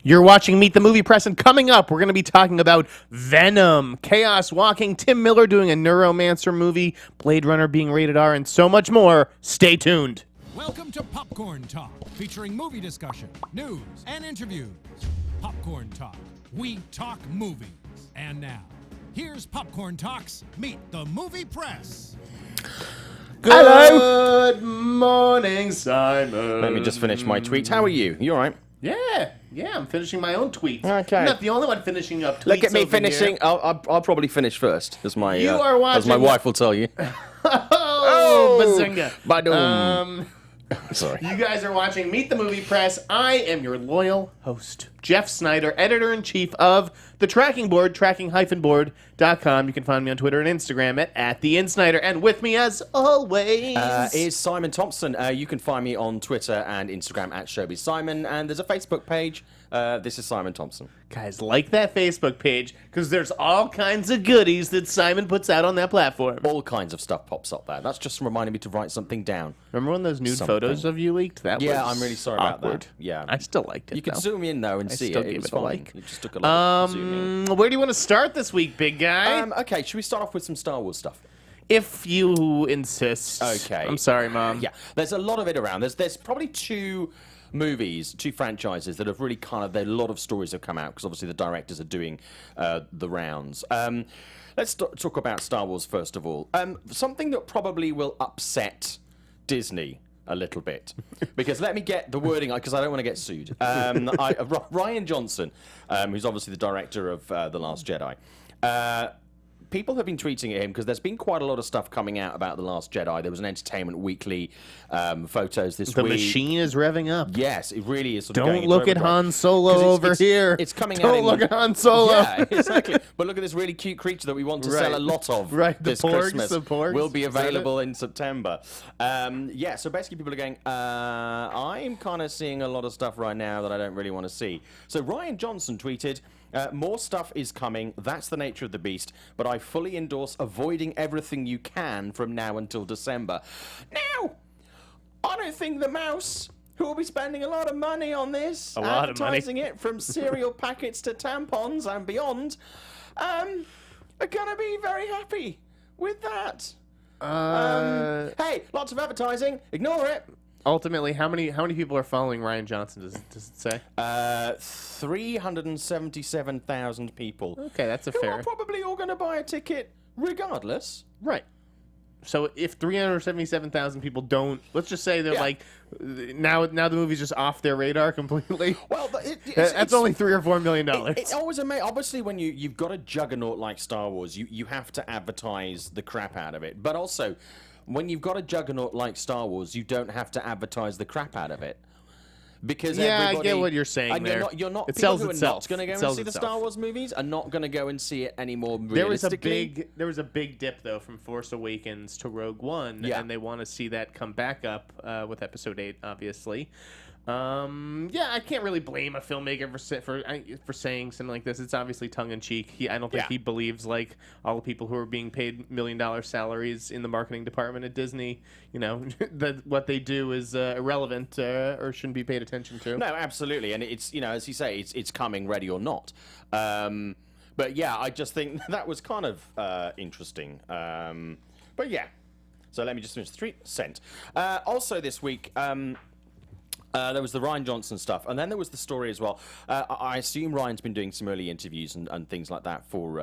You're watching Meet the Movie Press, and coming up, we're going to be talking about Venom, Chaos Walking, Tim Miller doing a Neuromancer movie, Blade Runner being rated R, and so much more. Stay tuned. Welcome to Popcorn Talk, featuring movie discussion, news, and interviews. Popcorn Talk, we talk movies. And now, here's Popcorn Talk's Meet the Movie Press. Good morning, Simon. Let me just finish my tweet. How are you? You all right? Yeah, I'm finishing my own tweet. Okay. I'm not the only one finishing up tweets. Look at me over finishing. here. I'll probably finish first, as my You are watching... as my wife will tell you. Oh, bazinga. Badoom. Sorry. You guys are watching Meet the Movie Press. I am your loyal host, Jeff Sneider, editor-in-chief of the tracking board, tracking-board.com. You can find me on Twitter and Instagram at @theinsnider. And with me, as always, is Simon Thompson. You can find me on Twitter and Instagram at ShowbiZSimon, and there's a Facebook page. This is Simon Thompson. Guys, like that Facebook page, because there's all kinds of goodies that Simon puts out on that platform. All kinds of stuff pops up there. That's just reminding me to write something down. Remember when those nude photos of you leaked? That was I'm really sorry awkward. about that. Yeah, I still liked it. You can though. zoom in though and see still it. gave It was it a fine. like. It just took a lot of zooming. Where do you want to start this week, big guy? Okay, should we start off with some Star Wars stuff? If you insist. Okay. I'm sorry, Mom. Yeah, there's a lot of it around. There's probably two franchises that have really a lot of stories have come out because obviously the directors are doing the rounds. Let's talk about Star Wars first of all. Something that probably will upset Disney a little bit, because let me get the wording, because I don't want to get sued. Rian Johnson, who's obviously the director of The Last Jedi, people have been tweeting at him because there's been quite a lot of stuff coming out about The Last Jedi. There was an Entertainment Weekly photos this week. The machine is revving up. Yes, it really is. Don't look at Han Solo over here. It's coming out. Don't look at Han Solo. Yeah, exactly. But look at this really cute creature that we want to sell a lot of this Christmas. The porgs. Will be available in September. So basically people are going, I'm kind of seeing a lot of stuff right now that I don't really want to see. So Rian Johnson tweeted, more stuff is coming. That's the nature of the beast. But I fully endorse avoiding everything you can from now until December. Now, I don't think the mouse, who will be spending a lot of money on this, advertising it from cereal packets to tampons and beyond, are going to be very happy with that. Hey, lots of advertising. Ignore it. Ultimately, how many people are following Rian Johnson? Does it say? 377,000 people. Okay, that's a who fair. are probably all going to buy a ticket regardless. Right. So if 377,000 people don't, let's just say they're like, now the movie's just off their radar completely. Well, that's only $3 or $4 million. It's always amazing. Obviously, when you've got a juggernaut like Star Wars, you have to advertise the crap out of it. But also, when you've got a juggernaut like Star Wars, you don't have to advertise the crap out of it. Because I get what you're saying there. You're not it people sells who are itself. not going to go and see the Star Wars movies are not going to go and see it anymore realistically. There was a big dip, though, from Force Awakens to Rogue One, and they want to see that come back up with Episode 8, obviously. I can't really blame a filmmaker for saying something like this. It's obviously tongue-in-cheek. I don't think he believes, like, all the people who are being paid $1 million salaries in the marketing department at Disney, that what they do is irrelevant or shouldn't be paid attention to. No, absolutely. And it's, as you say, it's coming ready or not. But yeah, I just think that was kind of interesting. But yeah. So let me just finish the tweet. Sent. Also this week... there was the Rian Johnson stuff, and then there was the story as well. I assume Ryan's been doing some early interviews and things like that for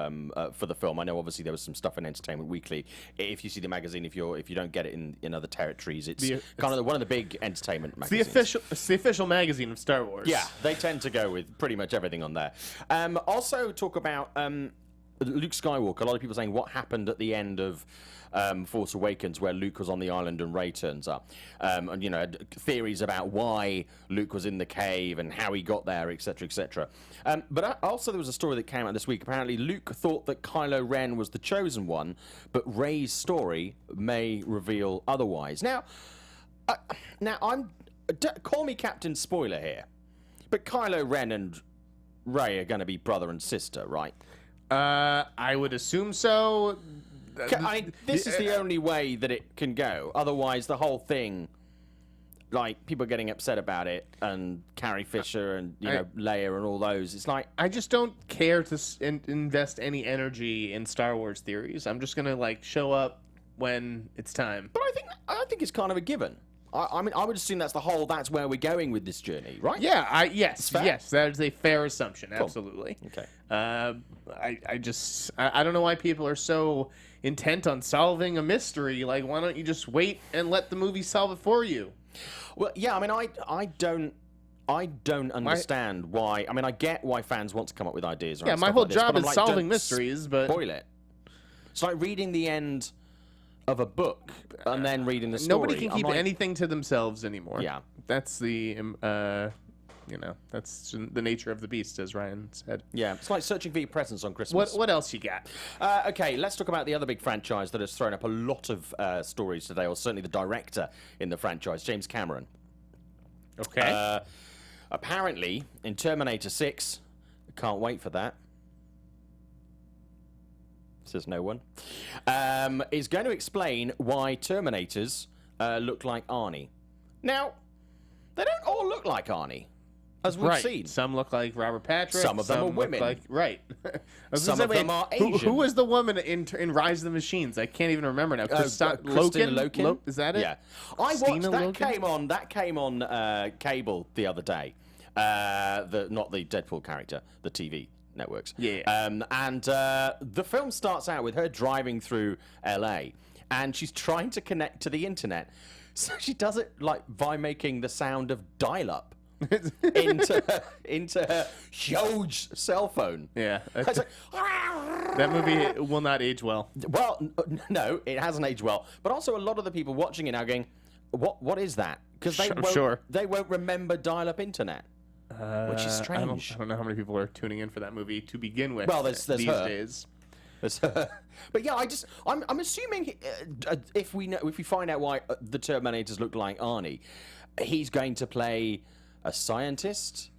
the film. I know obviously there was some stuff in Entertainment Weekly. If you see the magazine, if you don't get it in other territories, it's kind of one of the big entertainment magazines. It's the official magazine of Star Wars. Yeah, they tend to go with pretty much everything on there. Also talk about Luke Skywalker. A lot of people saying what happened at the end of Force Awakens, where Luke was on the island and Rey turns up, and theories about why Luke was in the cave and how he got there, etc., etc. But also there was a story that came out this week. Apparently, Luke thought that Kylo Ren was the chosen one, but Rey's story may reveal otherwise. Now call me Captain Spoiler here, but Kylo Ren and Rey are going to be brother and sister, right? I would assume so. This is the only way that it can go. Otherwise, the whole thing like people are getting upset about it, and Carrie Fisher and Leia and all those. It's like I just don't care to invest any energy in Star Wars theories. I'm just gonna like show up when it's time. But I think it's kind of a given. I mean, I would assume that's where we're going with this journey, right? Yeah, yes, that is a fair assumption. Cool. Absolutely. Okay. I don't know why people are so intent on solving a mystery. Like, why don't you just wait and let the movie solve it for you? Well, yeah. I mean, I don't understand why. I mean, I get why fans want to come up with ideas. Yeah, my whole job is solving mysteries, but spoil it. It's like reading the end of a book and then reading the story. Nobody can keep anything to themselves anymore. Yeah, that's the that's the nature of the beast, as Ryan said. Yeah, it's like searching for your presents on Christmas. What else you got? Okay, let's talk about the other big franchise that has thrown up a lot of stories today, or certainly the director in the franchise, James Cameron. Okay. Apparently, in Terminator 6, can't wait for that. Says no one. Is going to explain why Terminators look like Arnie. Now, they don't all look like Arnie, as we've seen. Some look like Robert Patrick. Some of them are women. Some of them are Asian. Who was the woman in Rise of the Machines? I can't even remember now. Christina Loken? Is that it? Yeah. I watched that. Came on cable the other day. Not the Deadpool character, the TV networks. Yeah. And the film starts out with her driving through LA, and she's trying to connect to the internet. So she does it like by making the sound of dial-up into her huge cell phone. Yeah. It's like, that movie will not age well. Well, no, it hasn't aged well. But also a lot of the people watching it now going, what is that? Because they won't remember dial-up internet. Which is strange. I don't know how many people are tuning in for that movie to begin with. Well, there's these her. days. There's her. But yeah, I'm assuming if we find out why the Terminators look like Arnie, he's going to play a scientist.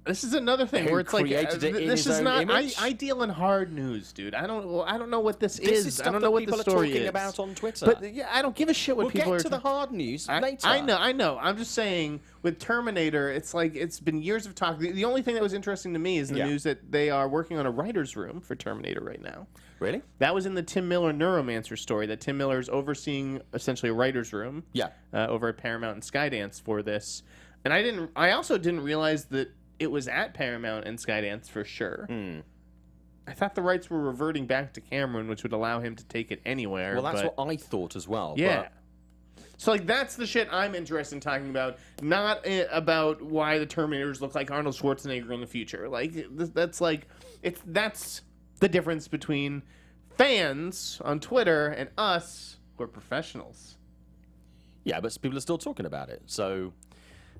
This is another thing where it's like this is not ideal and hard news, dude. I don't know what this is. I don't know what the story is. People are talking about on Twitter. But yeah, I don't give a shit what people are. We'll get to the hard news later. I know. I'm just saying with Terminator, it's like it's been years of talk. The only thing that was interesting to me is the news that they are working on a writer's room for Terminator right now. Really? That was in the Tim Miller Neuromancer story. That Tim Miller is overseeing essentially a writer's room. Yeah. Over at Paramount and Skydance for this, and I also didn't realize that it was at Paramount and Skydance for sure. I thought the rights were reverting back to Cameron, which would allow him to take it anywhere. Well, that's what I thought as well. Yeah. So, like, that's the shit I'm interested in talking about, not about why the Terminators look like Arnold Schwarzenegger in the future. Like, that's the difference between fans on Twitter and us, who are professionals. Yeah, but people are still talking about it, so...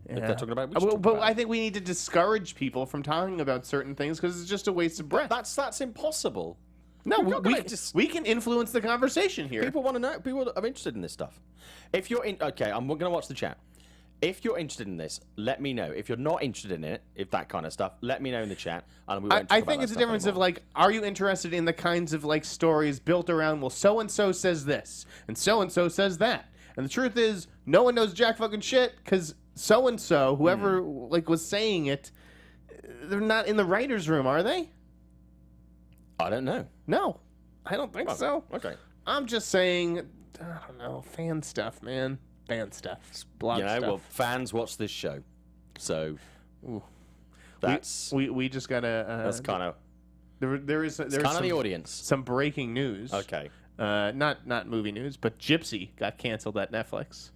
Yeah. If they're talking about it, but I think we need to discourage people from talking about certain things because it's just a waste of breath. That's impossible. No, we can influence the conversation here. People want to know. People are interested in this stuff. If you're in, okay, I'm going to watch the chat. If you're interested in this, let me know. If you're not interested in it, if that kind of stuff, let me know in the chat, and we won't talk I about think it's a difference of like, are you interested in the kinds of like stories built around? Well, so and so says this, and so says that, and the truth is, no one knows jack fucking shit because. So-and-so, whoever like was saying it, they're not in the writer's room, are they? I don't know. No, I don't think so. Okay. I'm just saying, I don't know, fan stuff, man. Fan stuff. Blog stuff. Well, fans watch this show. So, that's... We just gotta... that's kind of... There's kind of the audience. Some breaking news. Okay. Not movie news, but Gypsy got canceled at Netflix.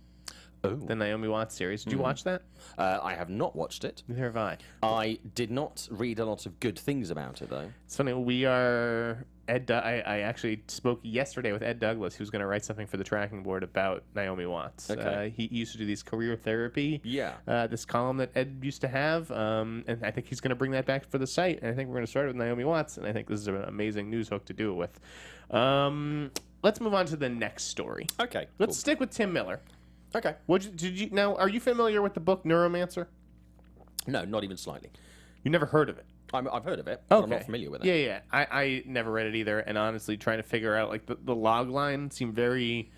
Oh. The Naomi Watts series. Did you watch that? I have not watched it. Neither have I. I did not read a lot of good things about it, though. It's funny. We are... I actually spoke yesterday with Ed Douglas, who's going to write something for the tracking board about Naomi Watts. Okay. He used to do these career therapy. Yeah. This column that Ed used to have. And I think he's going to bring that back for the site. And I think we're going to start with Naomi Watts. And I think this is an amazing news hook to do it with. Let's move on to the next story. Okay. Let's stick with Tim Miller. Okay. Now, are you familiar with the book Neuromancer? No, not even slightly. You never heard of it? I've heard of it, but I'm not familiar with it. Yeah. I never read it either, and honestly, trying to figure out, like, the log line seemed very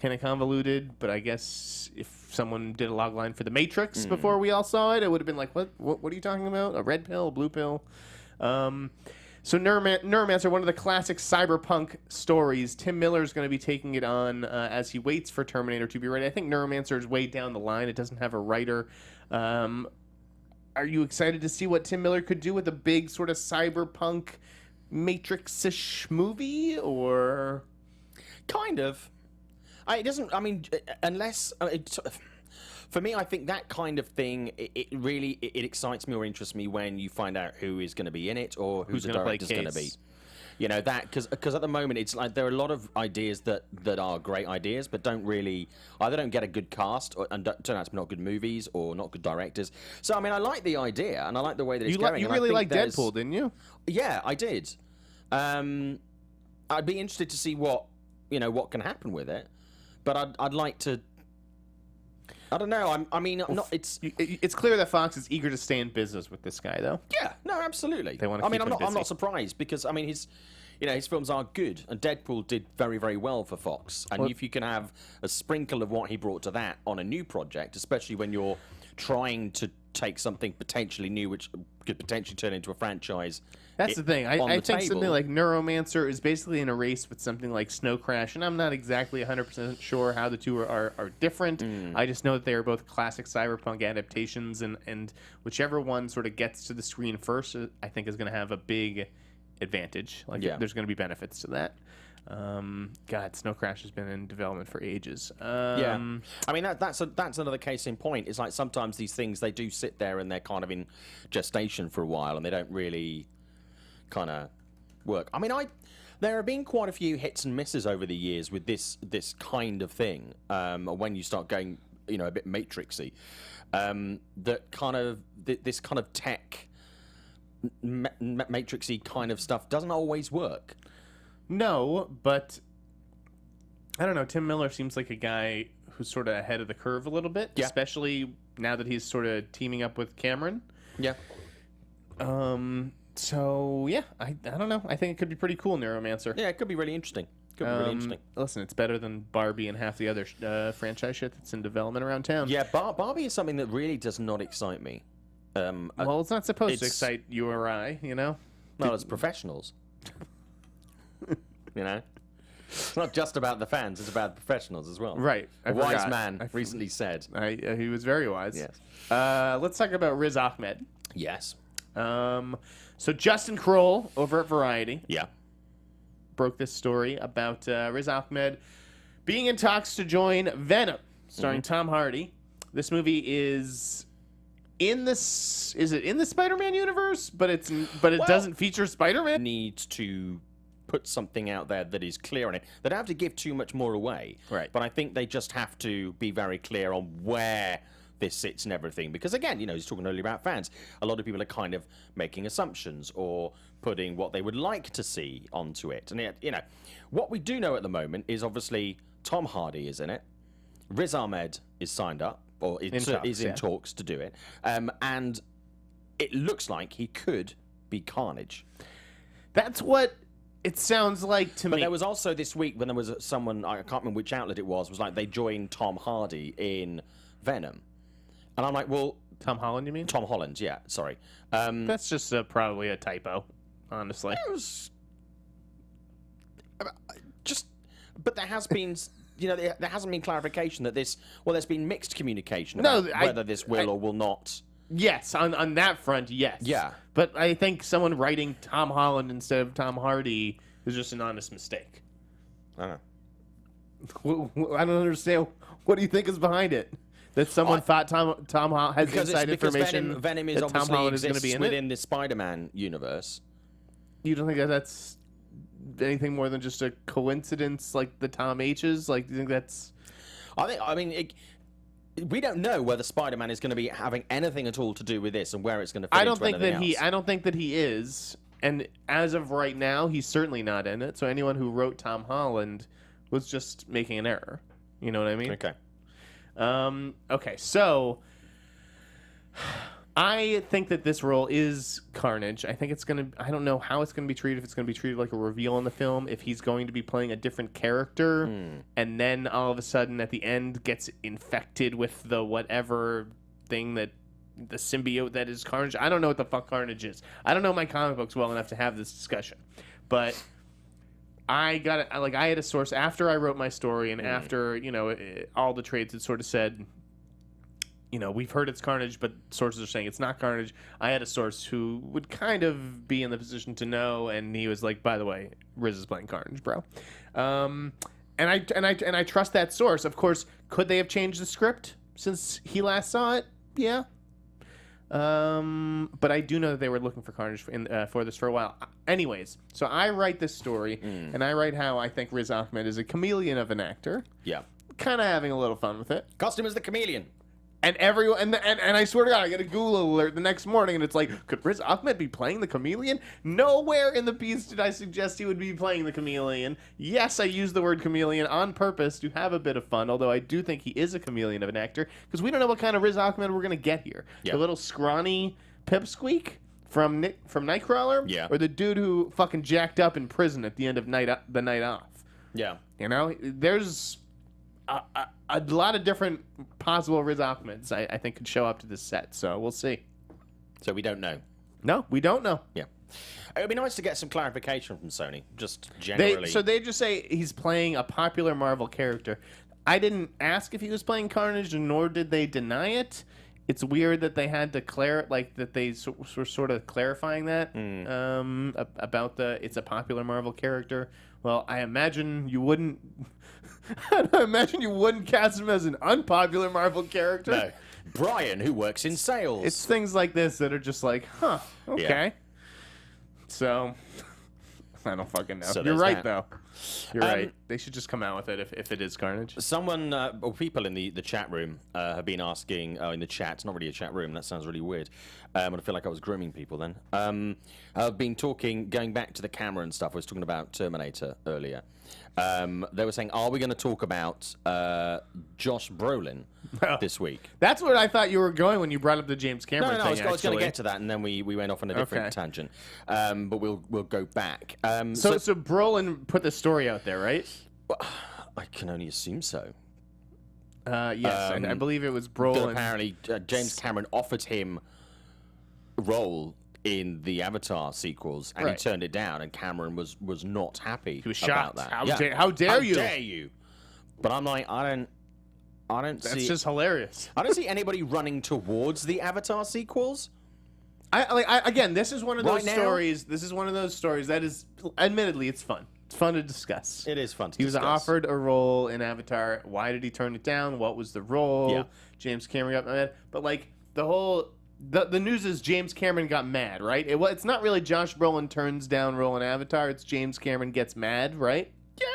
kind of convoluted, but I guess if someone did a log line for The Matrix before we all saw it, it would have been like, what are you talking about? A red pill, a blue pill? So Neuromancer, one of the classic cyberpunk stories. Tim Miller is going to be taking it on as he waits for Terminator to be ready. I think Neuromancer is way down the line. It doesn't have a writer. Are you excited to see what Tim Miller could do with a big sort of cyberpunk Matrix-ish movie, or kind of? It doesn't. I mean, unless. For me, I think that kind of thing, it really excites me or interests me when you find out who is going to be in it or who the director's going to be. You know, that, because at the moment, it's like there are a lot of ideas that are great ideas, but either don't get a good cast and turn out to be not good movies or not good directors. So, I mean, I like the idea and I like the way that it's going. You really liked Deadpool, didn't you? Yeah, I did. I'd be interested to see what can happen with it, but I'd like to. I don't know. It's clear that Fox is eager to stay in business with this guy, though. Yeah, no, absolutely. They want to keep him busy. I'm not surprised because his films are good, and Deadpool did very, very well for Fox. And if you can have a sprinkle of what he brought to that on a new project, especially when you're trying to take something potentially new, which could potentially turn into a franchise. That's the thing. I think something like Neuromancer is basically in a race with something like Snow Crash, and I'm not exactly 100% sure how the two are different. I just know that they are both classic cyberpunk adaptations, and whichever one sort of gets to the screen first, I think is going to have a big advantage. There's going to be benefits to that. God, Snow Crash has been in development for ages. Yeah, I mean that's another case in point. It's like sometimes these things, they do sit there and they're kind of in gestation for a while and they don't really kind of work. I mean, there have been quite a few hits and misses over the years with this kind of thing. When you start going, a bit Matrixy, that kind of this kind of tech Matrixy kind of stuff doesn't always work. No, but I don't know. Tim Miller seems like a guy who's sort of ahead of the curve a little bit, especially now that he's sort of teaming up with Cameron. Yeah. So yeah, I don't know. I think it could be pretty cool, Neuromancer. Yeah, it could be really interesting. Listen, it's better than Barbie and half the other franchise shit that's in development around town. Yeah, Barbie is something that really does not excite me. Well, it's not supposed to excite you or I, Not as professionals. It's not just about the fans; it's about the professionals as well. Right. A wise man recently said. He was very wise. Yes. Let's talk about Riz Ahmed. Yes. So Justin Kroll over at Variety. Yeah. Broke this story about Riz Ahmed being in talks to join Venom, starring Tom Hardy. This movie is in this. Is it in the Spider-Man universe? But it doesn't feature Spider-Man. Needs to put something out there that is clear on it. They don't have to give too much more away. Right. But I think they just have to be very clear on where this sits and everything. Because again, he's talking earlier about fans. A lot of people are kind of making assumptions or putting what they would like to see onto it. And what we do know at the moment is obviously Tom Hardy is in it. Riz Ahmed is signed up or is in talks to do it. And it looks like he could be Carnage. That's what it sounds like to me. But there was also this week when there was someone, I can't remember which outlet it was like they joined Tom Hardy in Venom. And I'm like, well... Tom Holland, you mean? Tom Holland, yeah, sorry. That's just probably a typo, honestly. It was... But there has been... there hasn't been clarification that this... Well, there's been mixed communication about whether this will or will not... Yes, on that front, yes. Yeah. But I think someone writing Tom Holland instead of Tom Hardy is just an honest mistake. I don't know. I don't understand. What do you think is behind it? That someone thought Tom Holland has inside information Venom is that Tom Holland is going to be in within the Spider-Man universe. You don't think that's anything more than just a coincidence, like the Tom H's? Like, do you think that's... We don't know whether Spider-Man is going to be having anything at all to do with this and where it's going to fit into anything else. I don't think that he is. And as of right now, he's certainly not in it. So anyone who wrote Tom Holland was just making an error. You know what I mean? Okay. Okay, so I think that this role is Carnage. I think it's going to... I don't know how it's going to be treated. If it's going to be treated like a reveal in the film. If he's going to be playing a different character. And then all of a sudden at the end gets infected with the whatever thing that... the symbiote that is Carnage. I don't know what the fuck Carnage is. I don't know my comic books well enough to have this discussion. But I had a source after I wrote my story and after, all the trades had sort of said... we've heard it's Carnage, but sources are saying it's not Carnage. I had a source who would kind of be in the position to know, and he was like, "By the way, Riz is playing Carnage, bro." And I trust that source. Of course, could they have changed the script since he last saw it? Yeah. But I do know that they were looking for Carnage for this for a while. Anyways, so I write this story, and I write how I think Riz Ahmed is a chameleon of an actor. Yeah. Kind of having a little fun with it. Costume is the chameleon. And everyone, and I swear to God, I get a Google alert the next morning, and it's like, could Riz Ahmed be playing the chameleon? Nowhere in the piece did I suggest he would be playing the chameleon. Yes, I used the word chameleon on purpose to have a bit of fun, although I do think he is a chameleon of an actor, because we don't know what kind of Riz Ahmed we're going to get here. Yep. The little scrawny pipsqueak from Nightcrawler? Or the dude who fucking jacked up in prison at the end of the Night Off? Yeah. There's... a lot of different possible Riz Ahmeds I think could show up to this set, so we'll see. So we don't know. No, we don't know. Yeah. It would be nice to get some clarification from Sony, just generally. They just say he's playing a popular Marvel character. I didn't ask if he was playing Carnage, nor did they deny it. It's weird that they had to that they were sort of clarifying that about it's a popular Marvel character. Well, I imagine you wouldn't... I imagine you wouldn't cast him as an unpopular Marvel character. No. Brian, who works in sales. It's things like this that are just like, huh, okay. Yeah. So, I don't fucking know. So you're right, though. You're right. They should just come out with it if it is Carnage. Someone, or people in the chat room have been asking, in the chat, it's not really a chat room, that sounds really weird. I feel like I was grooming people then. I've been going back to the camera and stuff. I was talking about Terminator earlier. They were saying, are we going to talk about Josh Brolin this week? That's what I thought you were going when you brought up the James Cameron thing. I was going to get to that, and then we went off on a different tangent. But we'll go back. So Brolin put the story out there, right? I can only assume so. Yes, I believe it was Brolin. Apparently, James Cameron offered him a role in the Avatar sequels, and he turned it down, and Cameron was not happy. He was about shocked. that. How dare you? How dare you? But I'm like, I don't see. That's just hilarious. I don't see anybody running towards the Avatar sequels. Again, this is one of those stories. This is one of those stories that is, admittedly, it's fun. It's fun to discuss. It is fun to discuss. He was offered a role in Avatar. Why did he turn it down? What was the role? Yeah. James Cameron got mad. But the whole... The news is James Cameron got mad, right? It's not really Josh Brolin turns down role in Avatar. It's James Cameron gets mad, right? Yeah.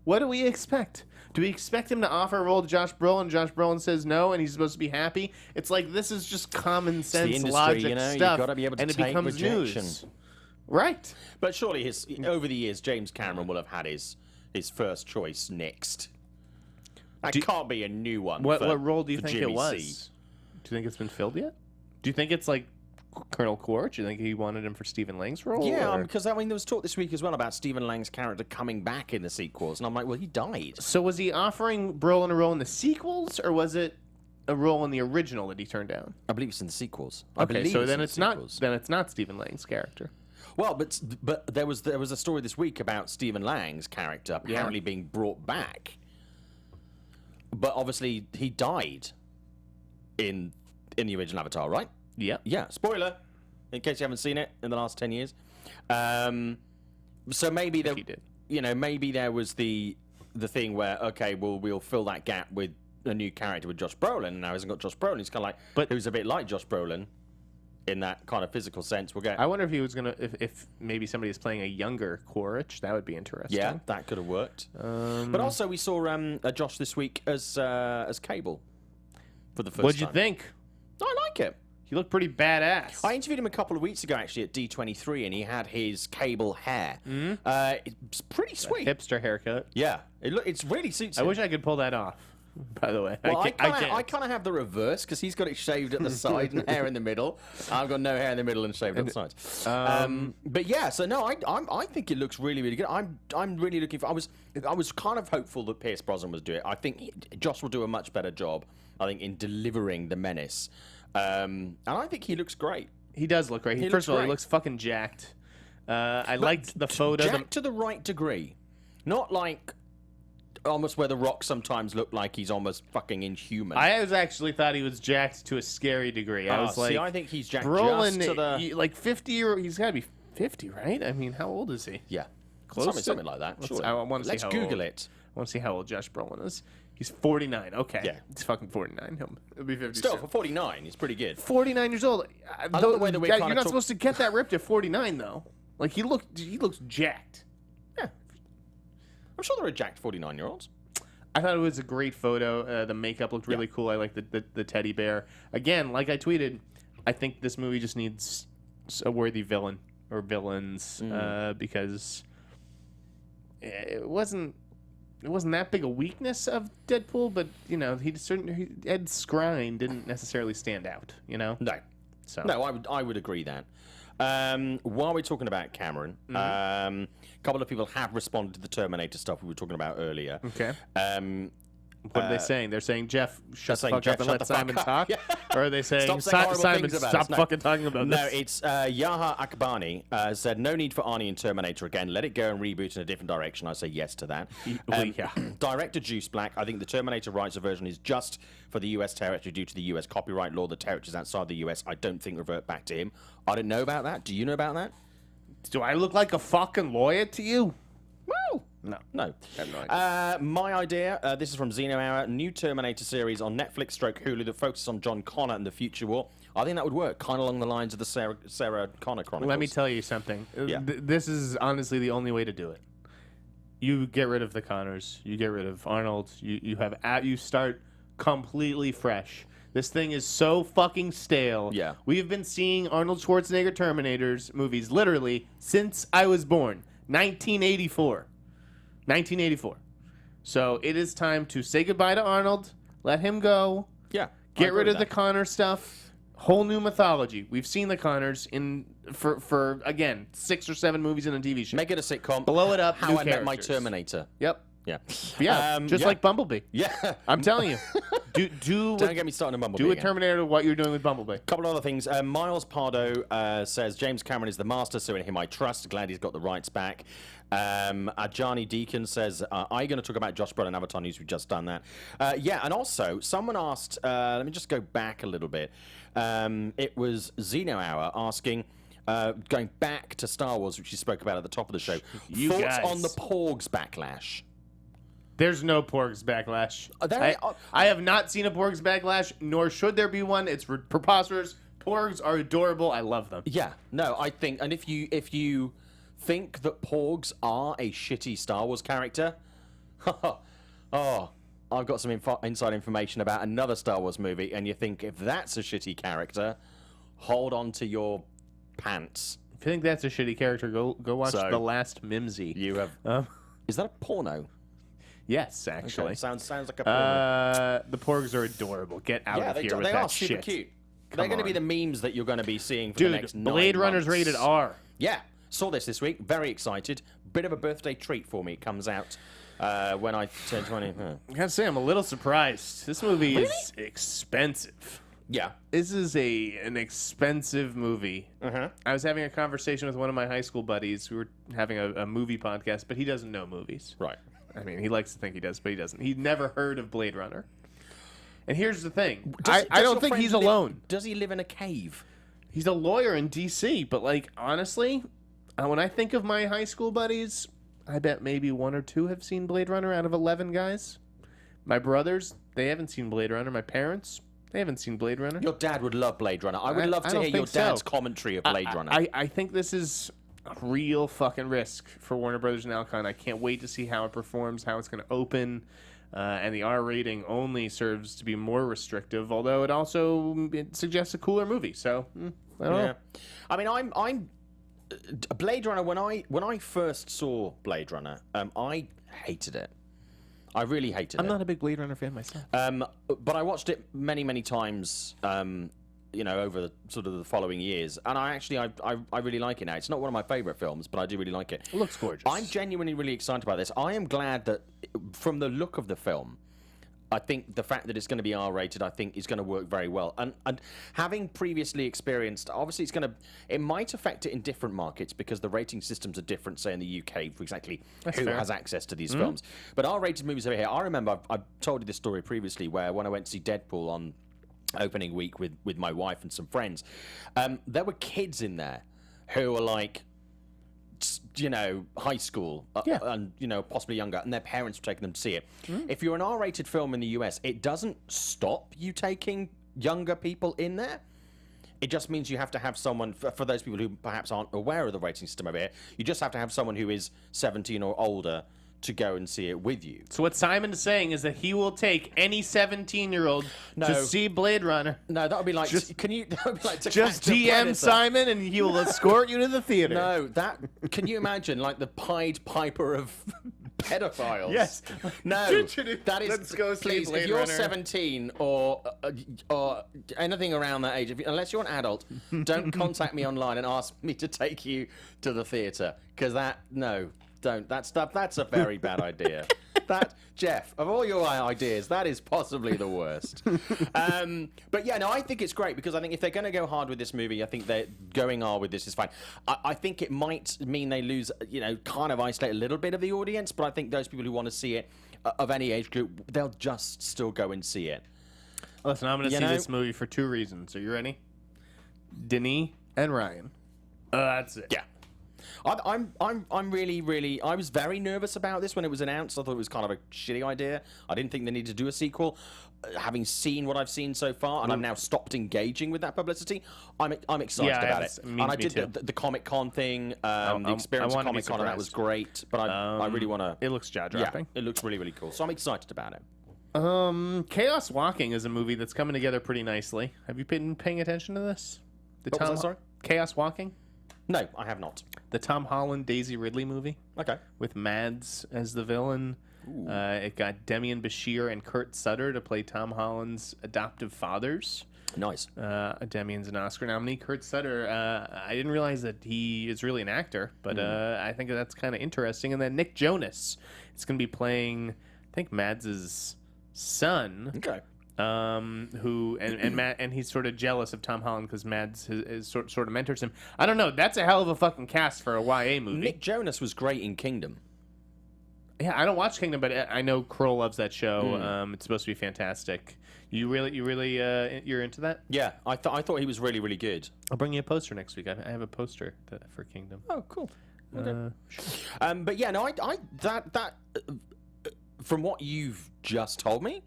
What do we expect? Do we expect him to offer a role to Josh Brolin? Josh Brolin says no, and he's supposed to be happy. It's like this is just common sense logic stuff, you've got to be able to and take it becomes rejection. News. Right. But surely over the years, James Cameron will have had his first choice next. That can't be a new one. What role do you think Jimmy it was? C. Do you think it's been filled yet? Do you think it's like Colonel Quaritch? Do you think he wanted him for Stephen Lang's role? Yeah, because there was talk this week as well about Stephen Lang's character coming back in the sequels, and I'm like, well, he died. So was he offering Brolin a role in the sequels, or was it a role in the original that he turned down? I believe it's in the sequels. Okay, so then it's not Stephen Lang's character. Well, but there was a story this week about Stephen Lang's character apparently being brought back, but obviously he died in the original Avatar, right? Yeah. Yeah. Spoiler, in case you haven't seen it in the last 10 years. So maybe maybe there was the thing where we'll fill that gap with a new character with Josh Brolin, and now he hasn't got Josh Brolin. He's kind of like, who's a bit like Josh Brolin in that kind of physical sense. I wonder if he was gonna, if maybe somebody is playing a younger Quaritch. That would be interesting. Yeah, that could have worked. But also we saw Josh this week as Cable for the first time. What'd you think? I like it. He looked pretty badass. I interviewed him a couple of weeks ago, actually, at D23, and he had his Cable hair. It's pretty sweet. Hipster haircut. Yeah. It really suits him. I wish I could pull that off. By the way, Well, I can't. kind of have the reverse because he's got it shaved at the side and hair in the middle. I've got no hair in the middle and shaved at the sides. But yeah, so no, I think it looks really, really good. I'm really looking for. I was kind of hopeful that Pierce Brosnan was doing it. I think Joss will do a much better job. I think in delivering the menace, and I think he looks great. He does look great. First of all, he looks fucking jacked. I liked the photo. Jacked to the right degree, not like. Almost where The Rock sometimes looked like he's almost fucking inhuman. I actually thought he was jacked to a scary degree. I was like, I think he's jacked Brolin, just to the... like 50 or he's got to be 50, right? I mean, how old is he? Yeah. Close something like that. Sure. I want to see Let's how Google old, it. I want to see how old Josh Brolin is. He's 49. Okay. Yeah. He's fucking 49. He'll be 50 Still, soon. for 49, he's pretty good. 49 years old. love the way that we You're not supposed to get that ripped at 49, though. Like, he looks jacked. Yeah. I'm sure there are jacked 49-year-olds. I thought it was a great photo. The makeup looked really cool. I like the teddy bear. Again, like I tweeted, I think this movie just needs a worthy villain or villains because it wasn't that big a weakness of Deadpool, but you know Ed Skrein didn't necessarily stand out. You know, I would agree that. While we're talking about Cameron, a couple of people have responded to the Terminator stuff we were talking about earlier. Okay. What are they saying? They're saying, Jeff, shut the fuck up and let Simon talk? Or are they saying, Simon, stop fucking talking about this? No, it's Yaha Akbani said, no need for Arnie and Terminator again. Let it go and reboot in a different direction. I say yes to that. Director Juice Black, I think the Terminator rights version is just for the US territory due to the US copyright law. The territories outside the US, I don't think revert back to him. I didn't know about that. Do you know about that? Do I look like a fucking lawyer to you? Well, no. I have no idea. My idea, this is from Xeno Hour, new Terminator series on Netflix / Hulu that focuses on John Connor and the future war. I think that would work, kind of along the lines of the Sarah Connor Chronicles. Let me tell you something. Yeah. This is honestly the only way to do it. You get rid of the Connors. You get rid of Arnold. You start completely fresh. This thing is so fucking stale. Yeah. We have been seeing Arnold Schwarzenegger Terminators movies literally since I was born. 1984. So it is time to say goodbye to Arnold. Let him go. Yeah. Get rid of the Connor stuff. Whole new mythology. We've seen the Connors for again 6 or 7 movies in a TV show. Make it a sitcom. Blow it up. How I Met My Terminator. Yep. Yeah. Yeah. Just like Bumblebee. Yeah. I'm telling you. Don't get me started on Bumblebee. Do a again. Terminator what you're doing with Bumblebee. Couple of other things. Miles Pardo says James Cameron is the master, so in him I trust. Glad he's got the rights back. Ajani Deacon says, are you going to talk about Josh Brolin Avatar News? We've just done that. Yeah, and also, someone asked, let me just go back a little bit. It was Xeno Hour asking, going back to Star Wars, which you spoke about at the top of the show. Thoughts on the Porgs backlash? There's no Porgs backlash. I have not seen a Porgs backlash, nor should there be one. It's preposterous. Porgs are adorable. I love them. Yeah, no, I think, and if you think that Porgs are a shitty Star Wars character, oh, I've got some inside information about another Star Wars movie, and you think if that's a shitty character, hold on to your pants. If you think that's a shitty character, go watch The Last Mimsy. You have. Is that a porno? Yes, actually. Okay. Sounds like a porno. The Porgs are adorable. Get out of here with that shit. They are super cute. They're going to be the memes that you're going to be seeing for the next 9 Blade Runner's months. rated R. Yeah, saw this week. Very excited. Bit of a birthday treat for me. It comes out when I turn 20. I gotta say, I'm a little surprised. This movie is expensive. Yeah. This is an expensive movie. I was having a conversation with one of my high school buddies. We were having a movie podcast, but he doesn't know movies. Right. I mean, he likes to think he does, but he doesn't. He'd never heard of Blade Runner. And here's the thing. I don't think he's alone. Does he live in a cave? He's a lawyer in D.C., but, like, honestly, when I think of my high school buddies, I bet maybe 1 or 2 have seen Blade Runner out of 11 guys. My brothers, they haven't seen Blade Runner. My parents, they haven't seen Blade Runner. Your dad would love Blade Runner. I would love to hear your dad's commentary of Blade Runner. I think this is a real fucking risk for Warner Brothers and Alcon. I can't wait to see how it performs, how it's going to open. And the R rating only serves to be more restrictive, although it suggests a cooler movie. So, I don't know. I mean, I'm Blade Runner. When I first saw Blade Runner, I hated it. I really hated it. I'm not a big Blade Runner fan myself. But I watched it many, many times, over sort of the following years. And I really like it now. It's not one of my favourite films, but I do really like it. It looks gorgeous. I'm genuinely really excited about this. I am glad that, from the look of the film, I think the fact that it's going to be R-rated, I think, is going to work very well. And having previously experienced, obviously, it might affect it in different markets because the rating systems are different, say, in the UK, for exactly who has access to these films. But R-rated movies over here, I remember, I've told you this story previously, where when I went to see Deadpool on opening week with my wife and some friends, there were kids in there who were like, high school, and possibly younger, and their parents were taking them to see it. If you're an R-rated film in the US, it doesn't stop you taking younger people in there. It just means you have to have someone, for those people who perhaps aren't aware of the rating system over here, you just have to have someone who is 17 or older to go and see it with you. So what Simon is saying is that he will take any 17-year-old to see Blade Runner. No, that would be like, just just DM Simon and he will escort you to the theater. No, can you imagine, like the Pied Piper of pedophiles? Yes. No, that is, let's go see please, Blade if you're Runner. 17 or anything around that age, unless you're an adult, don't contact me online and ask me to take you to the theater, because don't. That's a very bad idea. Jeff, of all your ideas, that is possibly the worst. But yeah, no, I think it's great because I think if they're going to go hard with this movie, I think they're going hard with this is fine. I think it might mean they lose, kind of isolate a little bit of the audience, but I think those people who want to see it of any age group, they'll just still go and see it. Listen, I'm going to see this movie for 2 reasons. Are you ready? Denis and Ryan. That's it. Yeah. I'm really, I was very nervous about this when it was announced. I thought it was kind of a shitty idea. I didn't think they needed to do a sequel. Having seen what I've seen so far, and I've now stopped engaging with that publicity, I'm excited about it. And I did the Comic Con thing, the experience of Comic Con, and that was great. But I really want to. It looks jaw-dropping. Yeah, it looks really, really cool. So I'm excited about it. Chaos Walking is a movie that's coming together pretty nicely. Have you been paying attention to this? What was that, sorry? Chaos Walking? No, I have not. The Tom Holland Daisy Ridley movie. Okay. With Mads as the villain. It got Demian Bashir and Kurt Sutter to play Tom Holland's adoptive fathers. Nice. Demian's an Oscar nominee. Kurt Sutter, I didn't realize that he is really an actor, but I think that's kind of interesting. And then Nick Jonas is going to be playing, I think, Mads' son. Okay. Who Matt, and he's sort of jealous of Tom Holland because Mads is sort of mentors him. I don't know. That's a hell of a fucking cast for a YA movie. Nick Jonas was great in Kingdom. Yeah, I don't watch Kingdom, but I know Kroll loves that show. It's supposed to be fantastic. You're into that? Yeah, I thought he was really, really good. I'll bring you a poster next week. I have a poster for Kingdom. Oh, cool. Okay. Sure. But yeah, no, that from what you've just told me.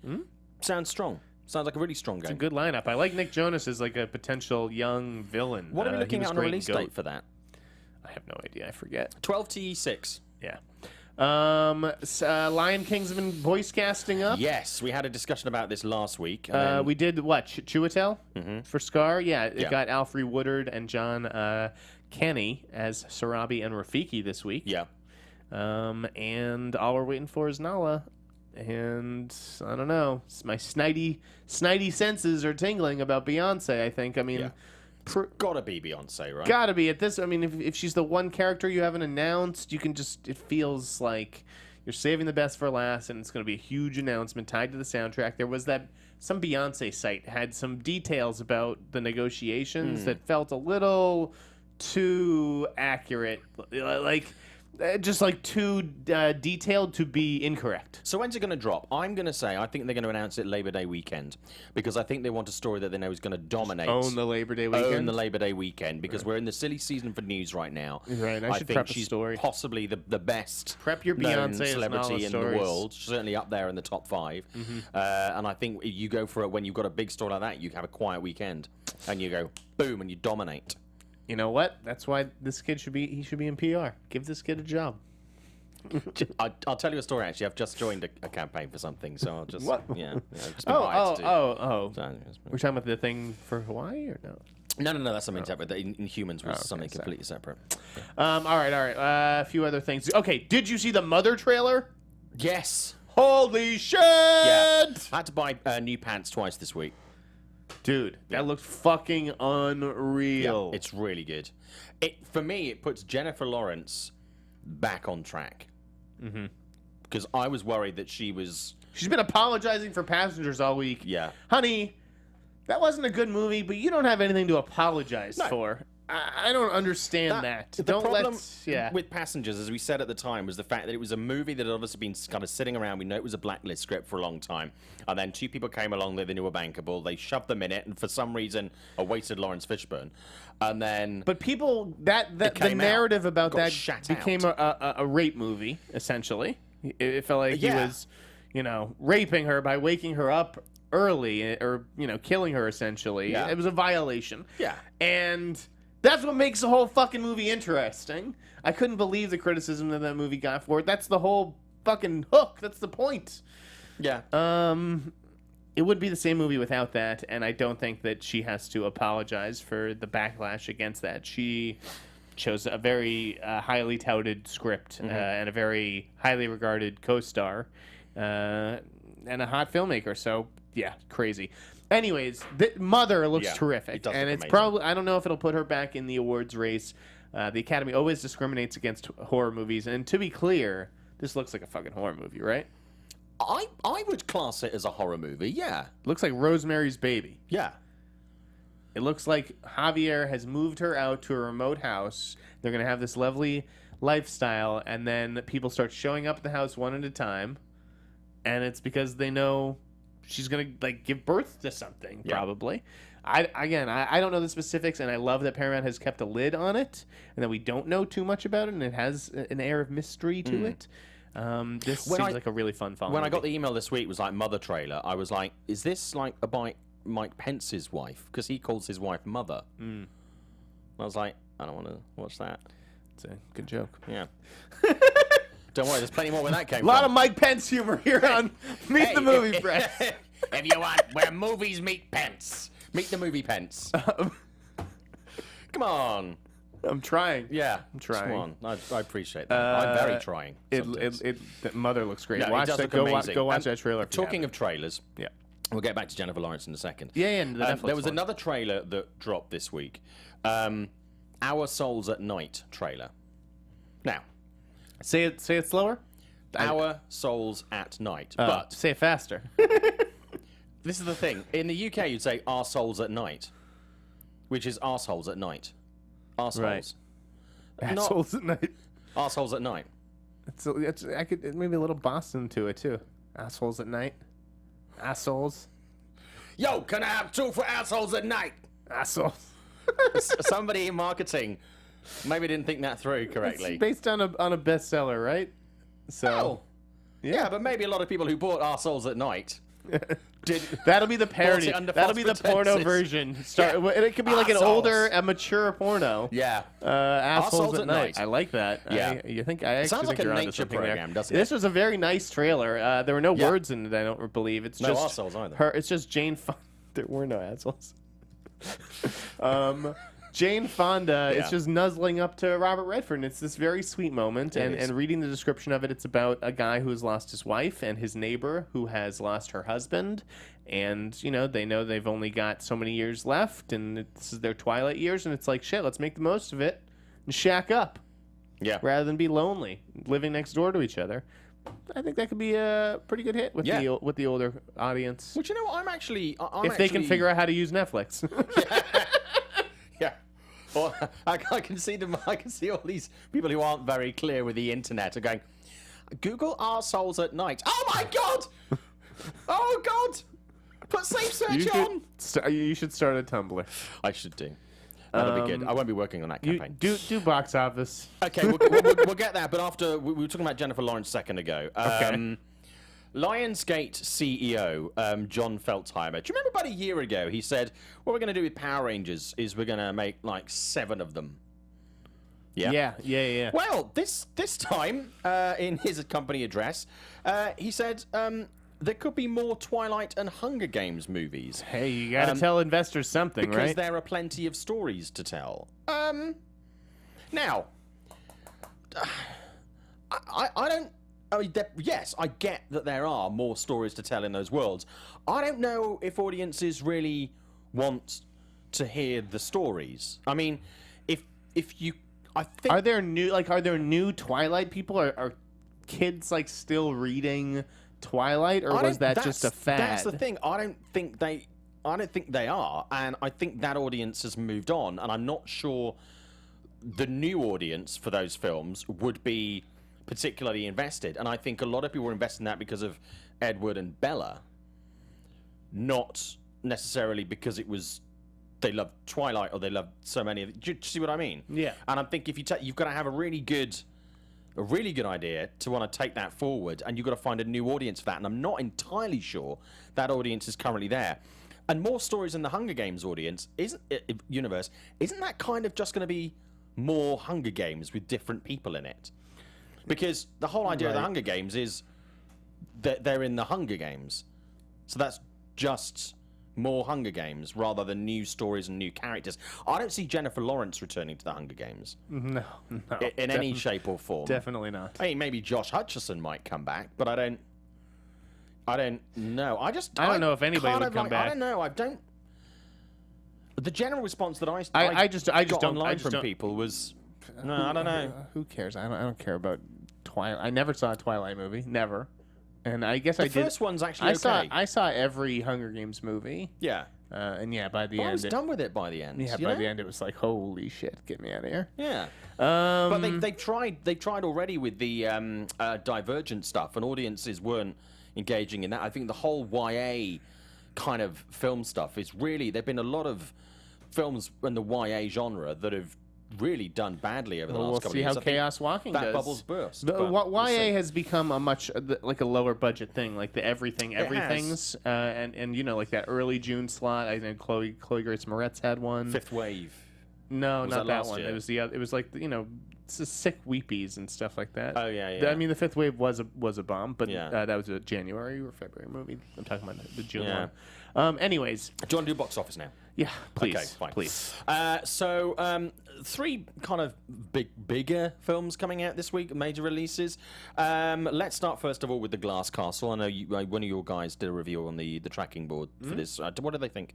Sounds strong. Sounds like a really strong game. It's a good lineup. I like Nick Jonas as like a potential young villain. What are we looking at on a release date for that? I have no idea. I forget. 12/6. Yeah. Lion King's been voice casting up. Yes, we had a discussion about this last week. We did what? Chiwetel for Scar. Yeah, it got Alfre Woodard and John Kenny as Sarabi and Rafiki this week. Yeah. And all we're waiting for is Nala. And I don't know. My snidey senses are tingling about Beyonce, I think. I mean, gotta be Beyonce, right? Gotta be at this. I mean, if she's the one character you haven't announced, you can just. It feels like you're saving the best for last, and it's going to be a huge announcement tied to the soundtrack. There was some Beyonce site had some details about the negotiations that felt a little too accurate, just like too detailed to be incorrect. So when's it going to drop? I'm going to say I think they're going to announce it Labor Day weekend because I think they want a story that they know is going to dominate. Own the Labor Day weekend? Own the Labor Day weekend because we're in the silly season for news right now. Right, I should think prep a she's story. Possibly the best prep your Beyonce celebrity in the world. Certainly up there in the top 5. And I think you go for it when you've got a big story like that, you have a quiet weekend and you go, boom, and you dominate. You know what? That's why this kid should be in PR. Give this kid a job. I'll tell you a story, actually. I've just joined a campaign for something, so I'll just... What? Yeah. Oh. We're talking about the thing for Hawaii, or no? No, that's something separate. Inhumans was something completely separate. All right. A few other things. Okay, did you see the Mother trailer? Yes. Holy shit! Yeah. I had to buy new pants twice this week. Dude, that looks fucking Yeah, unreal. it's really good. For me, it puts Jennifer Lawrence back on track. Mm-hmm. Because I was worried that she's been apologizing for Passengers all week. Yeah. Honey, that wasn't a good movie, but you don't have anything to apologize for. I don't understand that. The Don't problem let with Passengers, as we said at the time, was the fact that it was a movie that had obviously been kind of sitting around. We know it was a blacklist script for a long time. And then two people came along that they knew were bankable. They shoved them in it, and for some reason, wasted Lawrence Fishburne. And then... But people, the narrative about that became a rape movie, essentially. It felt like he was, raping her by waking her up early, or, killing her, essentially. Yeah. It was a violation. Yeah. And... that's what makes the whole fucking movie interesting. I couldn't believe the criticism that movie got for it. That's the whole fucking hook. That's the point. Yeah. It would be the same movie without that, and I don't think that she has to apologize for the backlash against that. She chose a very highly touted script and a very highly regarded co-star and a hot filmmaker. So, yeah, crazy. Anyways, the Mother looks terrific, and it's probably, I don't know if it'll put her back in the awards race. The Academy always discriminates against horror movies, and to be clear, this looks like a fucking horror movie, right? I would class it as a horror movie, yeah. Looks like Rosemary's Baby. Yeah. It looks like Javier has moved her out to a remote house. They're going to have this lovely lifestyle, and then people start showing up at the house one at a time, and it's because they know... she's gonna give birth to something, probably. I don't know the specifics, and I love that Paramount has kept a lid on it, and that we don't know too much about it, and it has an air of mystery to it. This seems like a really fun film. When I got the email this week, it was like Mother trailer. I was like, is this like about Mike Pence's wife? Because he calls his wife Mother. I was like, I don't want to watch that. It's a good joke. Yeah. Don't worry, there's plenty more where that came from. A lot of Mike Pence humor here on Meet the Movie Press. If you want where movies meet Pence. Meet the movie Pence. Come on. I'm trying. Yeah. I'm trying. Come on. I appreciate that. I'm very trying. The Mother looks great. Yeah, watch it does that. look Go watch that trailer. Talking of trailers. Yeah. We'll get back to Jennifer Lawrence in a second. Yeah, the Netflix there was one. another trailer that dropped this week. Our Souls at Night trailer. Now, say it slower. Our Souls at Night. But say it faster. this is the thing. In the UK, you'd say Our Souls at Night, which is Arseholes at Night. Arseholes. Right. Assholes at night. Arseholes at night. I could maybe a little Boston to it too. Assholes at night. Assholes. Yo, can I have 2 for assholes at night? Assholes. Somebody in marketing maybe didn't think that through correctly. It's based on a bestseller, right? So, yeah, but maybe a lot of people who bought Arseholes at Night did. That'll be the parody. under That'll be the false porno pretenses. version. It could be like an Arseholes. older, a mature porno. Yeah. Assholes at night. I like that. Yeah. I actually Sounds like think a you're onto nature something program, there. doesn't it? This was a very nice trailer. There were no words in it, I don't believe. It's No just arseholes either. her. It's just Jane Fonda. There were no assholes. Jane Fonda is just nuzzling up to Robert Redford. And it's this very sweet moment. And reading the description of it, it's about a guy who has lost his wife and his neighbor who has lost her husband. And, they know they've only got so many years left. And this is their twilight years. And it's like, shit, let's make the most of it and shack up. Yeah. Rather than be lonely, living next door to each other. I think that could be a pretty good hit with the older audience. Which, you know what, if they can figure out how to use Netflix. Yeah. Well, I can see them. I can see all these people who aren't very clear with the internet are going, Google Arseholes at Night. Oh my God! Oh God! Put safe search on. You should start a Tumblr. I should do. That'll be good. I won't be working on that campaign. Do box office. Okay, we'll get that. But after we were talking about Jennifer Lawrence a second ago. Okay. Lionsgate CEO John Feltheimer. Do you remember about a year ago he said, what we're going to do with Power Rangers is we're going to make like 7 of them. Yeah. Yeah. Well, this time in his company address, he said there could be more Twilight and Hunger Games movies. Hey, you got to tell investors something, because right? there are plenty of stories to tell. Now, I don't I mean, yes, I get that there are more stories to tell in those worlds. I don't know if audiences really want to hear the stories. I mean, if you, I think, are there new Twilight people? Are kids like still reading Twilight, or was that just a fad? That's the thing. I don't think they are, and I think that audience has moved on, and I'm not sure the new audience for those films would be particularly invested. And I think a lot of people were invested in that because of Edward and Bella, not necessarily because it was they loved Twilight or they loved so many of it. Do you see what I mean? Yeah. And I think if you've got to have a really good idea to want to take that forward, and you've got to find a new audience for that. And I'm not entirely sure that audience is currently there. And more stories in the Hunger Games universe, isn't that kind of just going to be more Hunger Games with different people in it? Because the whole idea of the Hunger Games is that they're in the Hunger Games. So that's just more Hunger Games rather than new stories and new characters. I don't see Jennifer Lawrence returning to the Hunger Games. No. In any shape or form. Definitely not. I mean, maybe Josh Hutcherson might come back, but I don't know. I don't know if anybody would come back. I don't know. The general response that I just got don't online from people was, no, I don't know. Who cares? I don't care about Twilight. I never saw a Twilight movie. Never. And I guess the first one's actually okay. I saw every Hunger Games movie. Yeah. And yeah, by the end, I was done with it by the end. Yeah, by the end, it was like, holy shit, get me out of here. Yeah. But they've tried already with the Divergent stuff, and audiences weren't engaging in that. I think the whole YA kind of film stuff is really, there've been a lot of films in the YA genre that have really done badly over the last couple of years. We'll see how Chaos Walking does. That bubble's burst. YA has become a much like a lower budget thing, like the everything's, and you know, like that early June slot. I know Chloe Grace Moretz had one. Fifth Wave. No, not that one. Year? It was the other. It was like, you know, sick weepies and stuff like that. Oh yeah. I mean, the Fifth Wave was a bomb, but that was a January or February movie. I'm talking about the June one. Anyways, do you want to do box office now? Yeah, please. Okay, fine. Please. So, three kind of bigger films coming out this week, major releases. Let's start first of all with The Glass Castle. I know one of your guys did a review on the tracking board for this. What did they think?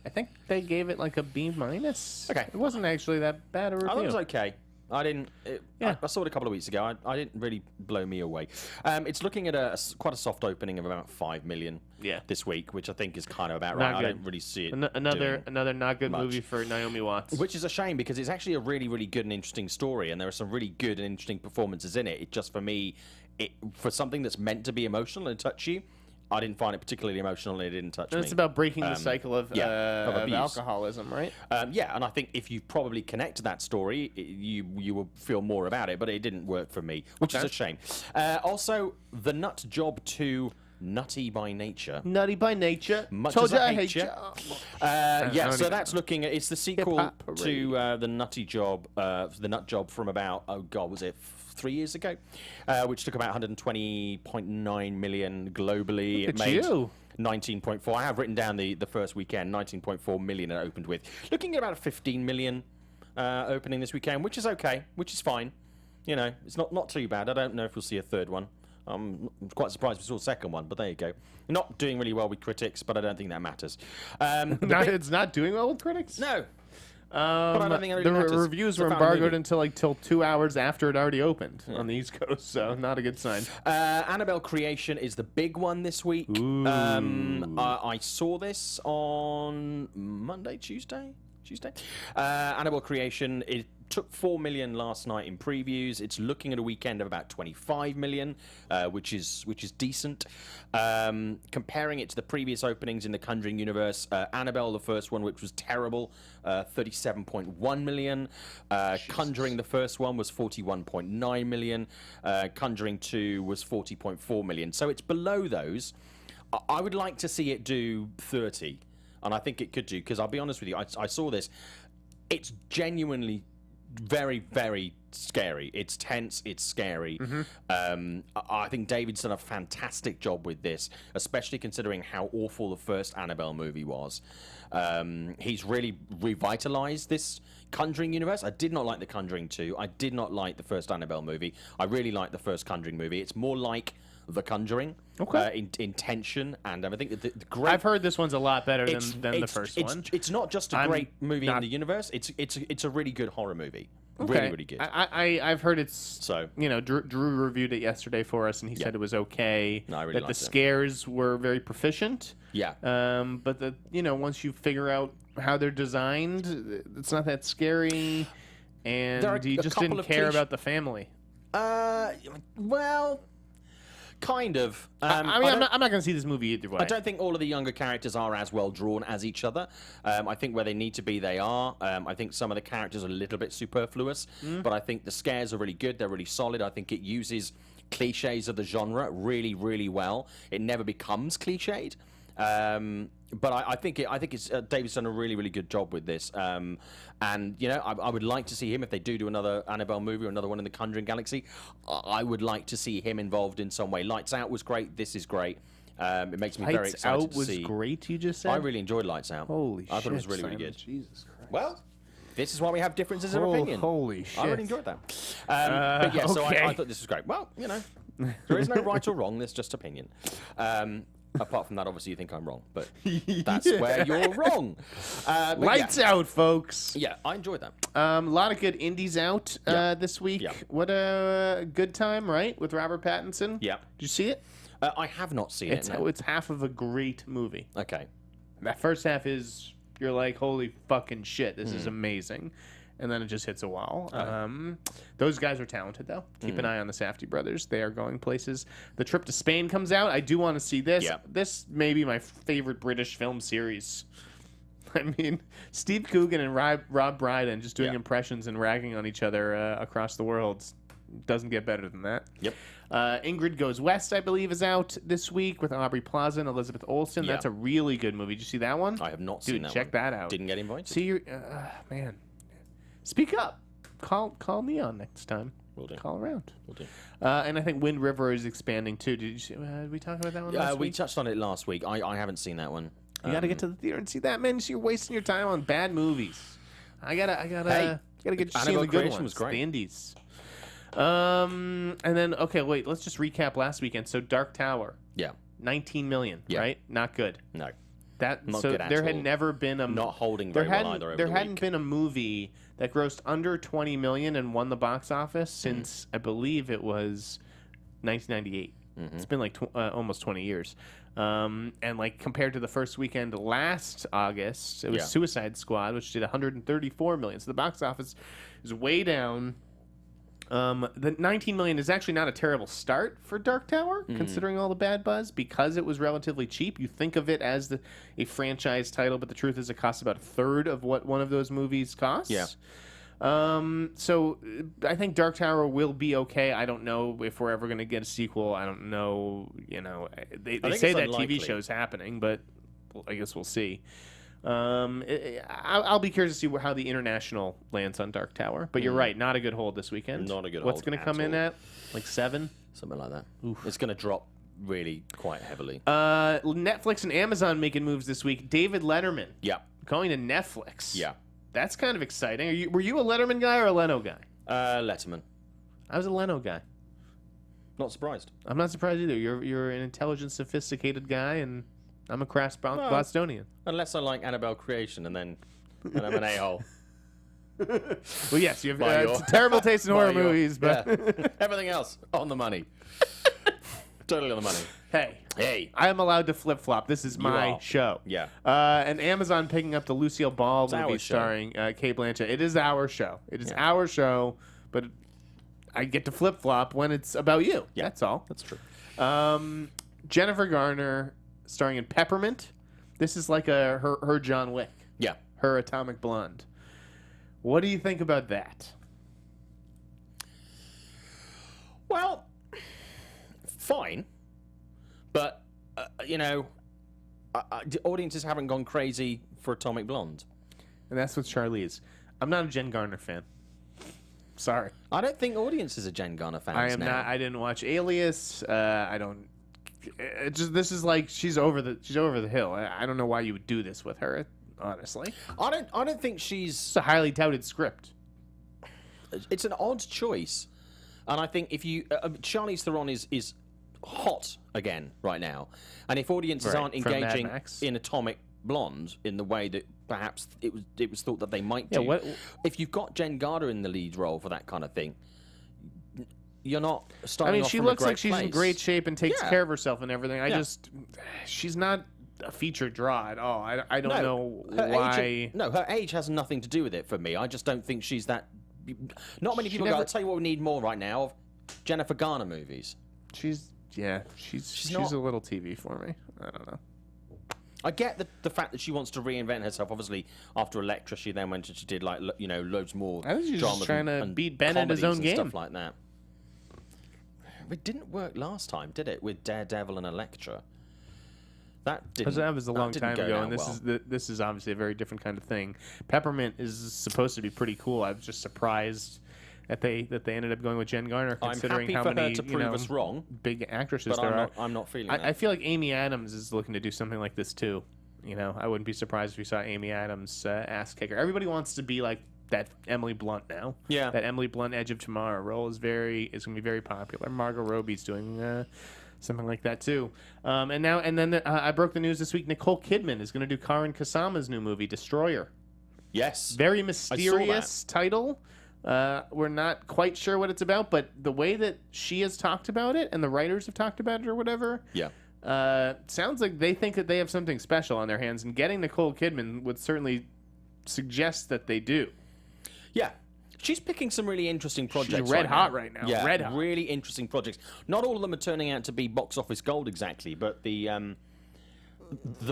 I think they gave it like a B-. Okay. It wasn't actually that bad a review. I thought it was okay. I didn't. I saw it a couple of weeks ago. I didn't really blow me away. It's looking at quite a soft opening of about 5 million this week, which I think is kind of about right. I don't really see it. Another not good movie for Naomi Watts, which is a shame because it's actually a really, really good and interesting story, and there are some really good and interesting performances in it. It just, for me, for something that's meant to be emotional and touch you, I didn't find it particularly emotional, and it didn't touch me. It's about breaking the cycle of abuse. alcoholism, right? And I think if you probably connect to that story, you will feel more about it, but it didn't work for me, which is a shame. Also, The Nut Job 2, Nutty by Nature. Nutty by Nature. Much Told as you I I hate you. So that's looking at, it's the sequel Hip-hop to The Nutty Job, The Nut Job from about, was it 3 years ago, which took about 120.9 million globally. Look at you. 19.4. I have written down the first weekend, 19.4 million it opened with. Looking at about a 15 million opening this weekend, which is okay, which is fine. You know, it's not too bad. I don't know if we'll see a third one. I'm quite surprised we saw a second one, but there you go. Not doing really well with critics, but I don't think that matters. It's not doing well with critics? No. But I don't think it really matters. Reviews were embargoed until 2 hours after it already opened on the East Coast, so not a good sign. Annabelle Creation is the big one this week. I saw this on Monday, Tuesday. Annabelle Creation, it took 4 million last night in previews. It's looking at a weekend of about 25 million, which is decent. Comparing it to the previous openings in the Conjuring universe, Annabelle, the first one, which was terrible, 37.1 million. Conjuring, the first one, was 41.9 million. Conjuring 2 was 40.4 million. So it's below those. I would like to see it do 30. And I think it could do, because I'll be honest with you, I saw this. It's genuinely very, very scary. It's tense. It's scary. I think David's done a fantastic job with this, especially considering how awful the first Annabelle movie was. He's really revitalized this Conjuring universe. I did not like The Conjuring 2. I did not like the first Annabelle movie. I really liked the first Conjuring movie. It's more like The Conjuring, in tension and everything. The great, I've heard this one's a lot better than the first one. It's not just a great movie in the universe. It's a really good horror movie. Really, really good. I've heard it's Drew reviewed it yesterday for us, and he said it was okay. No, I really that the scares were very proficient. Yeah. But once you figure out how they're designed, it's not that scary, and he just didn't care about the family. Well, kind of. I'm not going to see this movie either way. I don't think all of the younger characters are as well drawn as each other. I think where they need to be, they are. I think some of the characters are a little bit superfluous, but I think the scares are really good. They're really solid. I think it uses cliches of the genre really, really well. It never becomes cliched. But I think it's David's done a really, really good job with this. And I would like to see him, if they do another Annabelle movie or another one in the Conjuring Galaxy, I would like to see him involved in some way. Lights Out was great. This is great. It makes me very excited to see. Lights Out was great, you just said? I really enjoyed Lights Out. Holy shit, I thought it was really, really good. Jesus Christ. Well, this is why we have differences of opinion. Holy shit. I really enjoyed that. But yeah, so I thought this was great. Well, there is no right or wrong. There's just opinion. Apart from that, obviously, you think I'm wrong, but that's where you're wrong. Lights Out, folks. Yeah, I enjoyed that. A lot of good indies out this week. Yeah. What a good time, right? With Robert Pattinson. Yeah. Did you see it? I have not seen it. No. It's half of a great movie. Okay. That first half is, you're like, holy fucking shit, this is amazing. And then it just hits a wall. Those guys are talented, though. Keep an eye on the Safdie brothers. They are going places. The Trip to Spain comes out. I do want to see this. Yeah. This may be my favorite British film series. I mean, Steve Coogan and Rob Brydon just doing impressions and ragging on each other across the world. Doesn't get better than that. Yep. Ingrid Goes West, I believe, is out this week with Aubrey Plaza and Elizabeth Olsen. Yeah. That's a really good movie. Did you see that one? I have not seen that one. Dude, check that out. Didn't get invited. See, you're... man. Speak up. Call me on next time. Will do. Call around. Will do. And I think Wind River is expanding too. Did we talk about that one last week? We touched on it last week. I haven't seen that one. You got to get to the theater and see that, man. So you're wasting your time on bad movies. I gotta get you seeing the good ones. Was great. The indies. And then wait. Let's just recap last weekend. So Dark Tower. Yeah. 19 million. Yeah. Right? Not good. No. Not good at all. Had never been a not holding very well either. There hadn't been a movie that grossed under 20 million and won the box office since I believe it was 1998. It's been like almost 20 years. And like compared to the first weekend last August, it was Suicide Squad, which did 134 million. So the box office is way down. The 19 million is actually not a terrible start for Dark Tower, considering all the bad buzz, because it was relatively cheap. You think of it as a franchise title, but the truth is it costs about a third of what one of those movies costs. Yeah. So I think Dark Tower will be okay. I don't know if we're ever going to get a sequel. I don't know. They say that unlikely. TV show's happening, but I guess we'll see. I'll be curious to see how the international lands on Dark Tower. But you're right, not a good hold this weekend. Not a good What's hold. going to come in at? Like 7? Something like that. Oof. It's going to drop really quite heavily. Netflix and Amazon making moves this week. David Letterman. Yeah. Going to Netflix. Yeah. That's kind of exciting. Were you a Letterman guy or a Leno guy? Letterman. I was a Leno guy. Not surprised. I'm not surprised either. You're an intelligent, sophisticated guy, and I'm a crass Bostonian. Unless I like Annabelle Creation, and then I'm an a-hole. Well, yes, you have terrible taste in horror movies, but everything else on the money. Totally on the money. Hey, I am allowed to flip-flop. This is my show. Yeah. And Amazon picking up the Lucille Ball movie starring Cate Blanchett. It is our show. It is our show, but I get to flip-flop when it's about you. Yeah. That's all. That's true. Jennifer Garner starring in Peppermint. This is like her John Wick. Yeah. Her Atomic Blonde. What do you think about that? Well, fine. But, audiences haven't gone crazy for Atomic Blonde. And that's what Charlize. I'm not a Jen Garner fan. Sorry. I don't think audiences are Jen Garner fans I am now. not. I didn't watch Alias. I don't. This is like she's over the hill. I don't know why you would do this with her. Honestly, I don't think she's. It's a highly touted script. It's an odd choice, and I think if you Charlize Theron is hot again right now, and if audiences aren't engaging in Atomic Blonde in the way that perhaps it was thought that they might do, if you've got Jen Garner in the lead role for that kind of thing, you're not starting. She looks like she's in great shape and takes care of herself and everything. She's not a featured draw at all. I don't know why. Her age has nothing to do with it for me. I just don't think she's that. Not many people go, I'll tell you what we need more right now of Jennifer Garner movies. She's a little TV for me. I don't know. I get the fact that she wants to reinvent herself. Obviously, after Elektra, she then went and she did loads more. I think she's just trying to beat Ben at his own game, stuff like that. It didn't work last time, did it? With Daredevil and Elektra. That was a long time ago, and this is obviously a very different kind of thing. Peppermint is supposed to be pretty cool. I was just surprised that they ended up going with Jen Garner, considering how many to prove us wrong, big actresses there are. I'm not feeling that. I feel like Amy Adams is looking to do something like this too. I wouldn't be surprised if we saw Amy Adams ass kicker. Everybody wants to be like that Emily Blunt now. Yeah, that Emily Blunt Edge of Tomorrow role is going to be very popular. Margot Robbie's doing. Something like that too, I broke the news this week. Nicole Kidman is going to do Karin Kasama's new movie, Destroyer. Yes, very mysterious title. We're not quite sure what it's about, but the way that she has talked about it and the writers have talked about it or whatever, sounds like they think that they have something special on their hands, and getting Nicole Kidman would certainly suggest that they do. Yeah. She's picking some really interesting projects. She's red hot right now. Yeah, red hot. Really interesting projects. Not all of them are turning out to be box office gold exactly, but the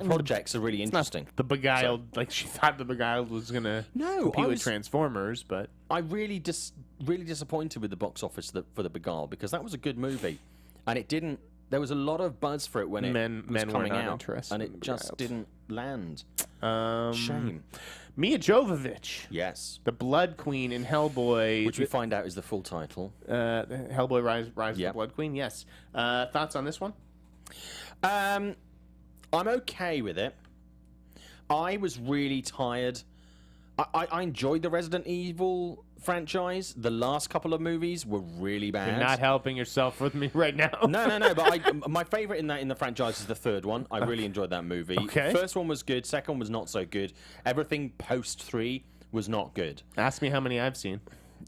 projects are really interesting. The Beguiled, like she thought the Beguiled was going to compete with Transformers, but I really disappointed with the box office for the Beguiled, because that was a good movie, and it didn't. There was a lot of buzz for it when it was coming out, and it just didn't land. Shame. Mia Jovovich. Yes. The Blood Queen in Hellboy. Which we find out is the full title. Hellboy Rise of the Blood Queen, yes. Thoughts on this one? I'm okay with it. I was really tired. I enjoyed the Resident Evil franchise. The last couple of movies were really bad. You're not helping yourself with me right now. No. But my favorite in the franchise is the third one. I really enjoyed that movie. Okay. First one was good. Second one was not so good. Everything post 3 was not good. Ask me how many I've seen.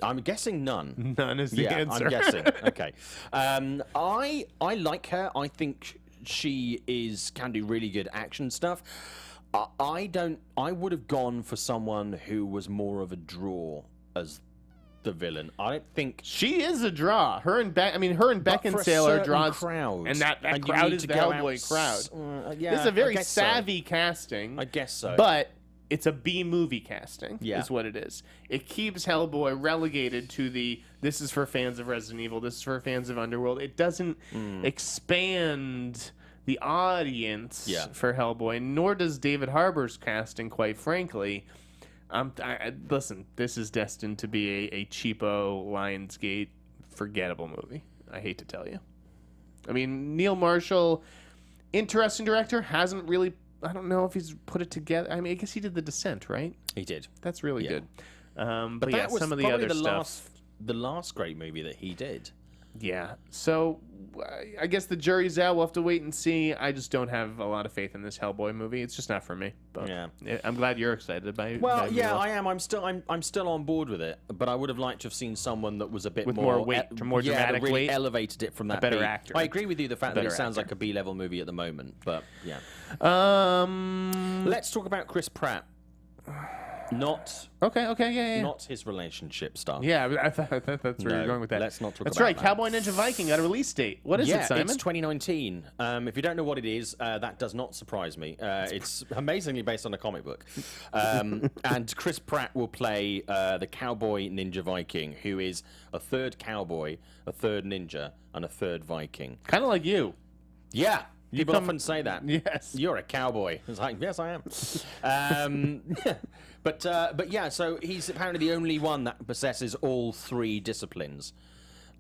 I'm guessing none. None is the answer. I'm guessing. Okay. I like her. I think she can do really good action stuff. I would have gone for someone who was more of a draw as the villain. I don't think she is a draw. Her and Beckinsale are draws, crowd, and that crowd is the Hellboy crowd. This is a very savvy casting. I guess so, but it's a B movie casting. Yeah. Is what it is. It keeps Hellboy relegated to this is for fans of Resident Evil. This is for fans of Underworld. It doesn't expand the audience for Hellboy, nor does David Harbour's casting, quite frankly. Listen, this is destined to be a cheapo, Lionsgate, forgettable movie. I hate to tell you. I mean, Neil Marshall, interesting director, hasn't really... I don't know if he's put it together. I mean, I guess he did The Descent, right? He did. That's really good. But yeah, some of the other stuff... The last great movie that he did. Yeah. So, I guess the jury's out. We'll have to wait and see. I just don't have a lot of faith in this Hellboy movie. It's just not for me. But I'm glad you're excited by it. Well, yeah, I am. I'm still on board with it. But I would have liked to have seen someone that was a bit more weight, more dramatic really weight, elevated it from that. A better actor. I agree with you. The fact that it sounds like a B-level movie at the moment. But yeah. Let's talk about Chris Pratt. Not his relationship stuff. Yeah, I thought that's where you're going with that. Let's not talk that's about right. that. Cowboy Ninja Viking got a release date. What is it, Simon? It's 2019. If you don't know what it is, that does not surprise me. It's amazingly based on a comic book. And Chris Pratt will play the Cowboy Ninja Viking, who is a third cowboy, a third ninja, and a third Viking. Kind of like you. Yeah. People often say that. Yes. You're a cowboy. It's like, yes, I am. But yeah, so he's apparently the only one that possesses all three disciplines,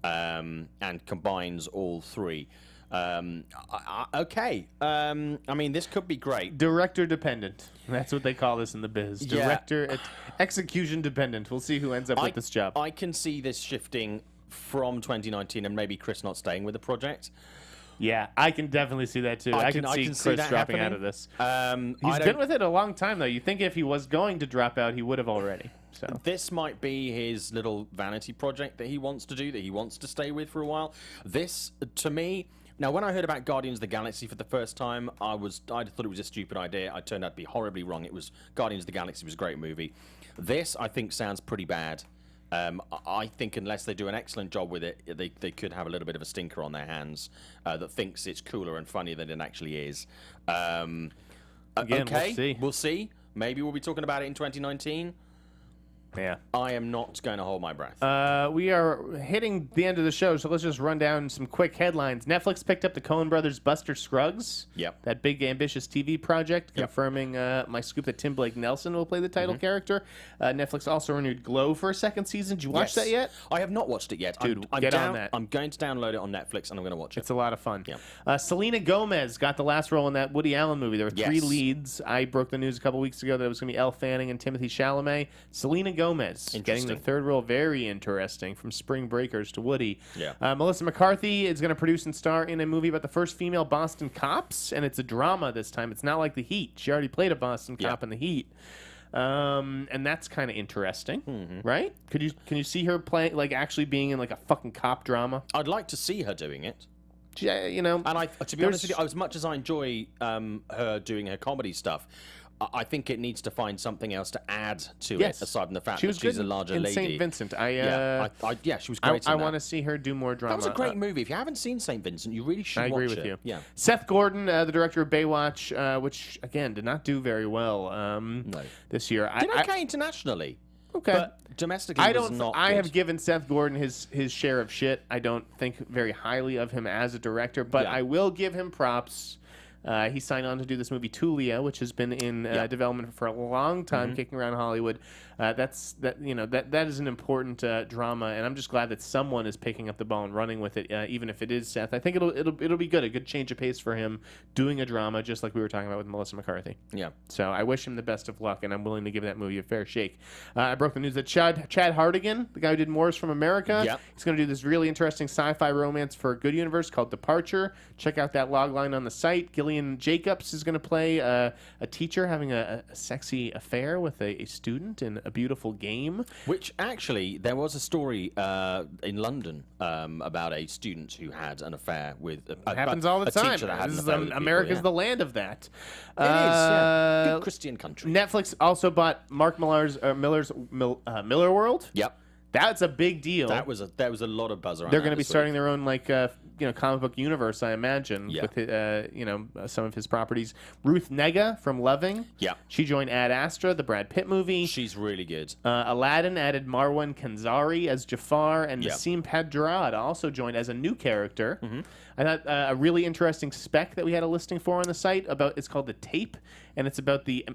and combines all three. Okay. I mean, this could be great. Director dependent. That's what they call this in the biz. Director execution dependent. We'll see who ends up with this job. I can see this shifting from 2019 and maybe Chris not staying with the project. Yeah, I can definitely see that too. I can see Chris dropping out of this. He's been with it a long time, though. You think if he was going to drop out, he would have already. So this might be his little vanity project that he wants to do, that he wants to stay with for a while. This, to me... Now, when I heard about Guardians of the Galaxy for the first time, I thought it was a stupid idea. I turned out to be horribly wrong. It was Guardians of the Galaxy was a great movie. This, I think, sounds pretty bad. I think unless they do an excellent job with it, they could have a little bit of a stinker on their hands that thinks it's cooler and funnier than it actually is. Again, okay, we'll see. Maybe we'll be talking about it in 2019. Yeah. I am not going to hold my breath. We are hitting the end of the show, so let's just run down some quick headlines. Netflix picked up the Coen Brothers' Buster Scruggs. Yep. That big, ambitious TV project, confirming my scoop that Tim Blake Nelson will play the title character. Netflix also renewed Glow for a second season. Did you watch that yet? I have not watched it yet. Dude, get on that. I'm going to download it on Netflix, and I'm going to watch it. It's a lot of fun. Yeah. Selena Gomez got the last role in that Woody Allen movie. There were 3 leads. I broke the news a couple weeks ago that it was going to be Elle Fanning and Timothée Chalamet. Selena Gomez getting the third role. Very interesting. From Spring Breakers to Woody. Yeah. Melissa McCarthy is going to produce and star in a movie about the first female Boston cops, and it's a drama this time. It's not like The Heat. She already played a Boston cop in The Heat. And that's kind of interesting, right? Can you see her playing, like, actually being in like a fucking cop drama? I'd like to see her doing it. Yeah, you know. And to be honest with you, as much as I enjoy her doing her comedy stuff, I think it needs to find something else to add to it, aside from the fact that she's a larger lady. St. Vincent. She was great. I want to see her do more drama. That was a great movie. If you haven't seen St. Vincent, you really should watch it. I agree with you. Yeah. Seth Gordon, the director of Baywatch, which again did not do very well this year. Did okay internationally. Okay. But domestically, was not I good. have given Seth Gordon his share of shit. I don't think very highly of him as a director, but I will give him props. He signed on to do this movie Tulia, which has been in development for a long time, kicking around Hollywood. That is an important drama, and I'm just glad that someone is picking up the ball and running with it, even if it is Seth. I think it'll be good, a good change of pace for him doing a drama, just like we were talking about with Melissa McCarthy. Yeah. So I wish him the best of luck, and I'm willing to give that movie a fair shake. I broke the news that Chad Hartigan, the guy who did Moors from America, he's going to do this really interesting sci-fi romance for a Good Universe called Departure. Check out that logline on the site. Gillian Jacobs is going to play a teacher having a sexy affair with a student in a beautiful game. Which, actually, there was a story in London about a student who had an affair with it happens all the time. Teacher that had America's the land of that. It is, yeah. Good Christian country. Netflix also bought Mark Millar's Miller World. Yep. That's a big deal. There was a lot of buzz around. They're going to be starting their own comic book universe, I imagine, with some of his properties. Ruth Negga from Loving. Yeah. She joined Ad Astra, the Brad Pitt movie. She's really good. Aladdin added Marwan Kanzari as Jafar, and Nassim Pedrad also joined as a new character. I thought a really interesting spec that we had a listing for on the site it's called The Tape, and it's about the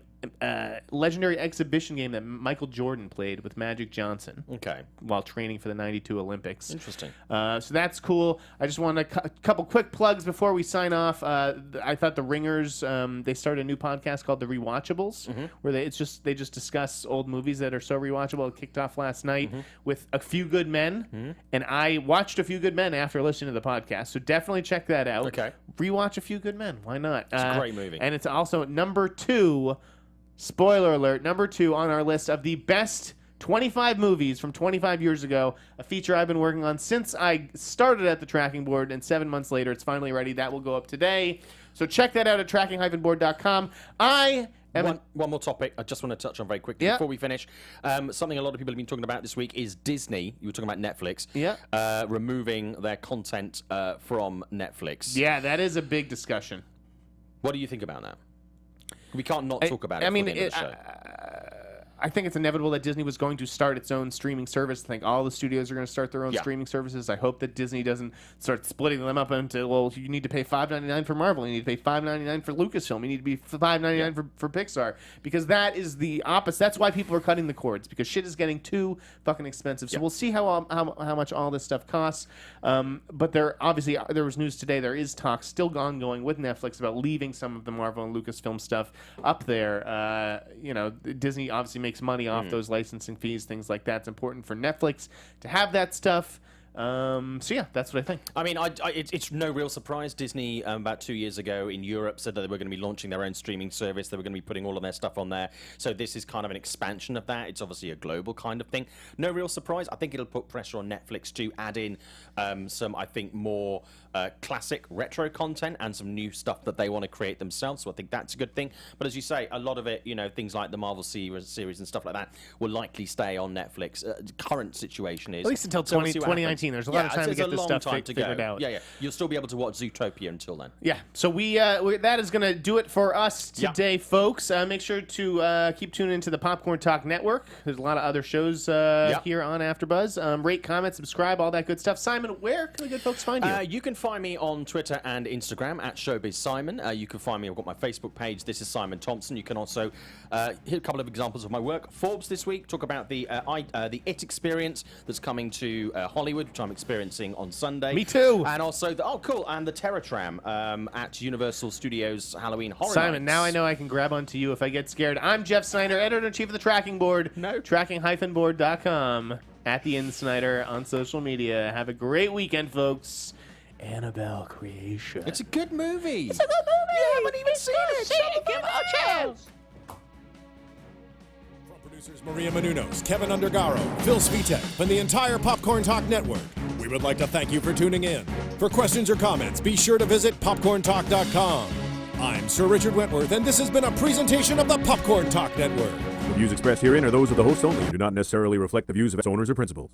legendary exhibition game that Michael Jordan played with Magic Johnson. Okay. While training for the '92 Olympics. Interesting. So that's cool. I just want a couple quick plugs before we sign off. I thought the Ringers they started a new podcast called The Rewatchables, where they just discuss old movies that are so rewatchable. It kicked off last night with A Few Good Men, and I watched A Few Good Men after listening to the podcast. So definitely check that out. Okay. Rewatch A Few Good Men. Why not? It's a great movie. And it's also number 2. Spoiler alert, number 2 on our list of the best 25 movies from 25 years ago, a feature I've been working on since I started at the tracking board, and 7 months later, it's finally ready. That will go up today. So check that out at tracking-board.com. One more topic I just want to touch on very quickly before we finish. Something a lot of people have been talking about this week is Disney. You were talking about Netflix. Removing their content from Netflix. Yeah, that is a big discussion. What do you think about that? We can't not talk about it. I mean, I think it's inevitable that Disney was going to start its own streaming service. I think all the studios are going to start their own streaming services. I hope that Disney doesn't start splitting them up into, well, you need to pay $5.99 for Marvel, you need to pay $5.99 for Lucasfilm, you need to be $5.99 for Pixar, because that is the opposite. That's why people are cutting the cords, because shit is getting too fucking expensive. So we'll see how much all this stuff costs. But there was news today. There is talk still ongoing with Netflix about leaving some of the Marvel and Lucasfilm stuff up there. Disney obviously makes money off those licensing fees, things like that. It's important for Netflix to have that stuff. So yeah, that's what I think. I mean, it's no real surprise. Disney, about 2 years ago in Europe, said that they were going to be launching their own streaming service. They were going to be putting all of their stuff on there. So this is kind of an expansion of that. It's obviously a global kind of thing. No real surprise. I think it'll put pressure on Netflix to add in some, I think, more classic retro content and some new stuff that they want to create themselves. So I think that's a good thing. But as you say, a lot of it, things like the Marvel series and stuff like that will likely stay on Netflix. Current situation is... At least until 2019. There's a lot of time to get this stuff figured out. Yeah. You'll still be able to watch Zootopia until then. Yeah. So that is going to do it for us today, folks. Make sure to keep tuning into the Popcorn Talk Network. There's a lot of other shows here on AfterBuzz. Rate, comment, subscribe, all that good stuff. Simon, where can the good folks find you? You can find me on Twitter and Instagram at ShowbizSimon. You can find me. I've got my Facebook page. This is Simon Thompson. You can also hear a couple of examples of my work. Forbes this week talk about the It experience that's coming to Hollywood, which I'm experiencing on Sunday. Me too. And also and the Terror Tram at Universal Studios Halloween Horror Simon, Nights. now I know I can grab onto you if I get scared. I'm Jeff Sneider, editor-in-chief of the Tracking Board. No. Tracking-board.com. At the Sneider on social media. Have a great weekend, folks. Annabelle Creation. It's a good movie. It's a good movie. You haven't even seen it. Give it a chance. Producers Maria Menounos, Kevin Undergaro, Phil Svitek, and the entire Popcorn Talk Network, we would like to thank you for tuning in. For questions or comments, be sure to visit popcorntalk.com. I'm Sir Richard Wentworth, and this has been a presentation of the Popcorn Talk Network. The views expressed herein are those of the hosts only and do not necessarily reflect the views of its owners or principals.